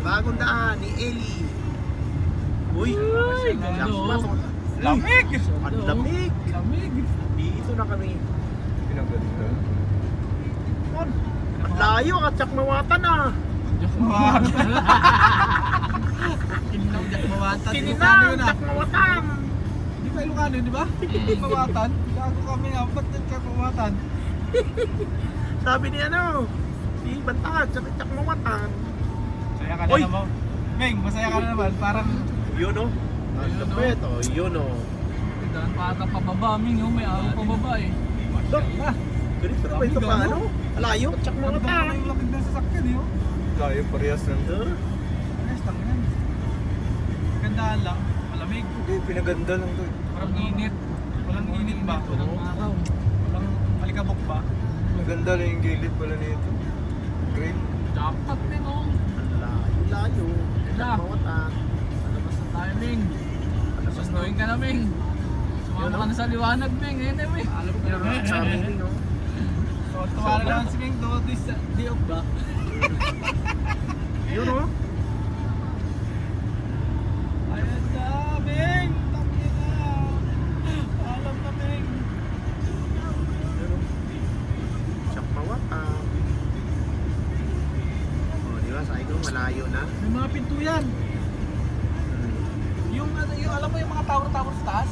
Bagong daan ni Eli. Uy, lamig! Ang lamig! Lamig! Dito na kami. Pinaganda. Ang layo at Jakmawatan ah. Jakmawatan. Kininang, Jakmawatan. Di ba Ilocano, di ba? Jakmawatan. Gago kami nga, ba't yung Jakmawatan? Sabi ni ano, si Bantag, Jakmawatan. Masaya ka na naman. Meng, masaya ka na naman. Parang yun o. Ang lapit o, yun o. daan pa ata pababa, Ming. May araw pababa eh. Dok, ganito na ba ito pa ano? Layo, Jakmawatan. Yung lamig ng sasakyan eh. Layo parehas lang. Ayos lang yan. Gandaan lang, malamig. Hindi, pinaganda lang to. Parang init. Walang init ba? Walang araw. Walang malikabok ba? Maganda lang yung gilid pala nito. Green. Dapat din oh. Layo. Jakmawatan. Palabas na tayo, Ming. Susunduin ka na, Ming. Sumama ka na sa liwanag, Ming. Ayun na, Ming. Alam ko na. Sabi ni no. So, tuwala naman si Ming. Doon sa diop ba? Yun o. Ayan na, Ming. Takin na. Alam na, Ming. Jakmawatan. O, di ba? Sabi ko, malayo na. May mga pinto yan. Yung alam mo yung mga tower sa taas?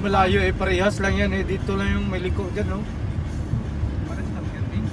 Malayo eh, parehas lang yan eh. Dito lang yung may liko dyan, no? Parang lang yan, Ming.